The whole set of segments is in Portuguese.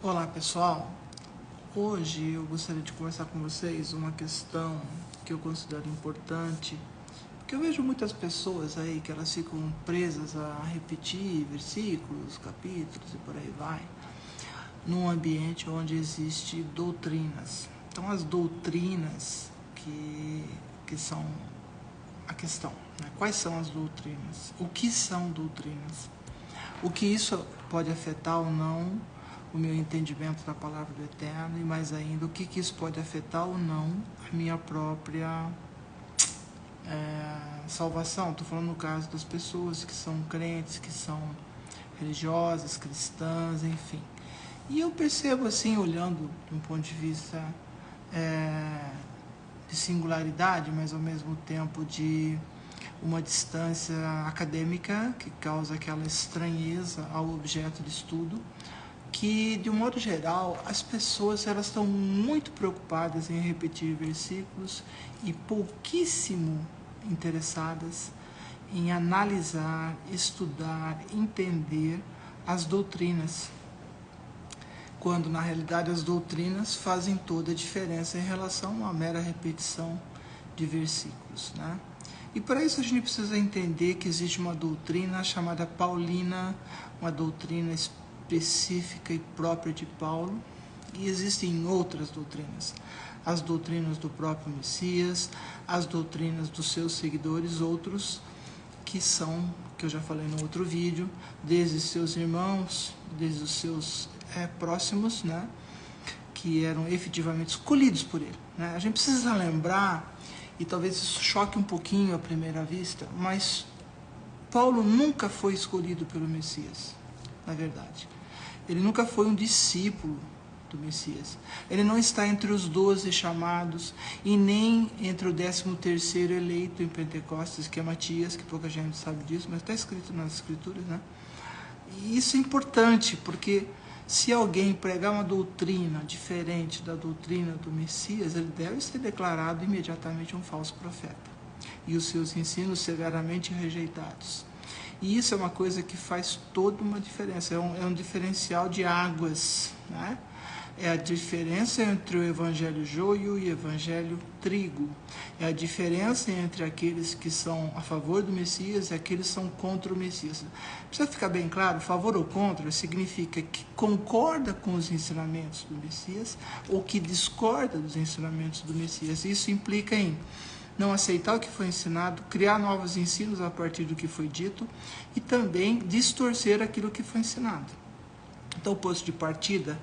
Olá pessoal, hoje eu gostaria de conversar com vocês uma questão que eu considero importante, porque eu vejo muitas pessoas aí que elas ficam presas a repetir versículos, capítulos e por aí vai, num ambiente onde existe doutrinas. Então as doutrinas que são a questão, né? Quais são as doutrinas? O que são doutrinas? O que isso pode afetar ou não o meu entendimento da palavra do Eterno, e mais ainda, o que isso pode afetar ou não a minha própria salvação. Estou falando no caso das pessoas que são crentes, que são religiosas, cristãs, enfim. E eu percebo assim, olhando de um ponto de vista de singularidade, mas ao mesmo tempo de uma distância acadêmica que causa aquela estranheza ao objeto de estudo, que de um modo geral as pessoas elas estão muito preocupadas em repetir versículos e pouquíssimo interessadas em analisar, estudar, entender as doutrinas, quando na realidade as doutrinas fazem toda a diferença em relação a uma mera repetição de versículos, né? E para isso a gente precisa entender que existe uma doutrina chamada paulina, uma doutrina específica e própria de Paulo, e existem outras doutrinas, as doutrinas do próprio Messias, as doutrinas dos seus seguidores, outros que são, que eu já falei no outro vídeo, desde seus irmãos, desde os seus próximos, né, que eram efetivamente escolhidos por ele, né? A gente precisa lembrar, e talvez isso choque um pouquinho à primeira vista, mas Paulo nunca foi escolhido pelo Messias, na verdade. Ele nunca foi um discípulo do Messias. Ele não está entre os 12 chamados e nem entre o 13º eleito em Pentecostes, que é Matias, que pouca gente sabe disso, mas está escrito nas Escrituras, né? E isso é importante, porque se alguém pregar uma doutrina diferente da doutrina do Messias, ele deve ser declarado imediatamente um falso profeta e os seus ensinos severamente rejeitados. E isso é uma coisa que faz toda uma diferença, é um diferencial de águas, né? É a diferença entre o evangelho joio e o evangelho trigo. É a diferença entre aqueles que são a favor do Messias e aqueles que são contra o Messias. Precisa ficar bem claro, favor ou contra significa que concorda com os ensinamentos do Messias ou que discorda dos ensinamentos do Messias. Isso implica em não aceitar o que foi ensinado, criar novos ensinos a partir do que foi dito e também distorcer aquilo que foi ensinado. Então o ponto de partida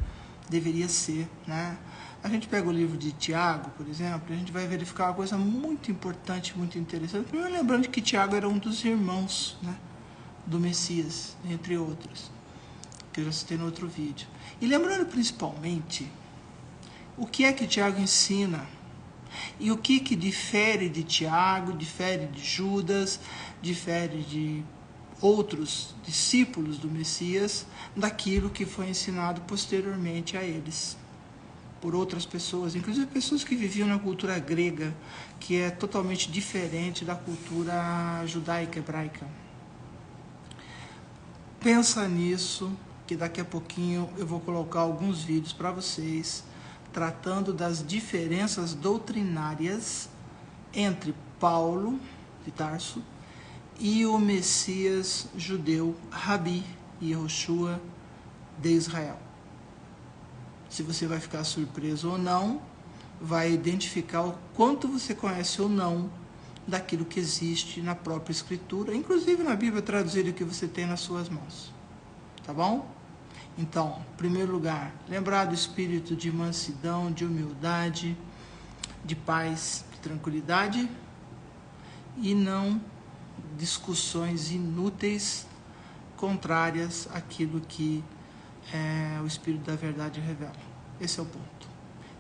deveria ser, né? A gente pega o livro de Tiago, por exemplo, a gente vai verificar uma coisa muito importante, muito interessante. Primeiro lembrando que Tiago era um dos irmãos, né, do Messias, entre outros, que eu já citei no outro vídeo. E lembrando principalmente o que é que Tiago ensina e o que difere de Tiago, difere de Judas, difere de outros discípulos do Messias, daquilo que foi ensinado posteriormente a eles, por outras pessoas, inclusive pessoas que viviam na cultura grega, que é totalmente diferente da cultura judaica, hebraica. Pensa nisso, que daqui a pouquinho eu vou colocar alguns vídeos para vocês, tratando das diferenças doutrinárias entre Paulo de Tarso e o Messias judeu, Rabi Yehoshua de Israel. Se você vai ficar surpreso ou não, vai identificar o quanto você conhece ou não daquilo que existe na própria Escritura, inclusive na Bíblia traduzida que você tem nas suas mãos. Tá bom? Então, em primeiro lugar, lembrar do espírito de mansidão, de humildade, de paz, de tranquilidade e não discussões inúteis, contrárias àquilo que o Espírito da Verdade revela. Esse é o ponto.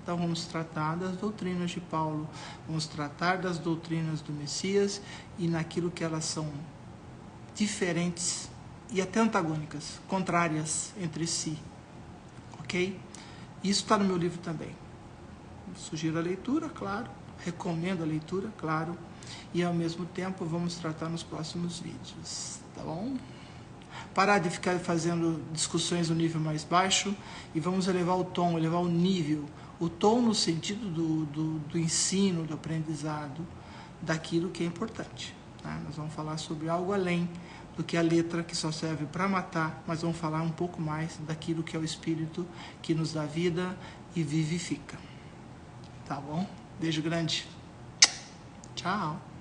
Então vamos tratar das doutrinas de Paulo, vamos tratar das doutrinas do Messias e naquilo que elas são diferentes e até antagônicas, contrárias entre si. Ok? Isso está no meu livro também. Sugiro a leitura, claro. Recomendo a leitura, claro. E ao mesmo tempo vamos tratar nos próximos vídeos, tá bom? parar de ficar fazendo discussões no nível mais baixo e vamos elevar o tom, elevar o nível, o tom no sentido do ensino, do aprendizado, daquilo que é importante. Tá? Nós vamos falar sobre algo além do que a letra, que só serve para matar, mas vamos falar um pouco mais daquilo que é o espírito que nos dá vida e vivifica. Tá bom? Beijo grande. Tchau.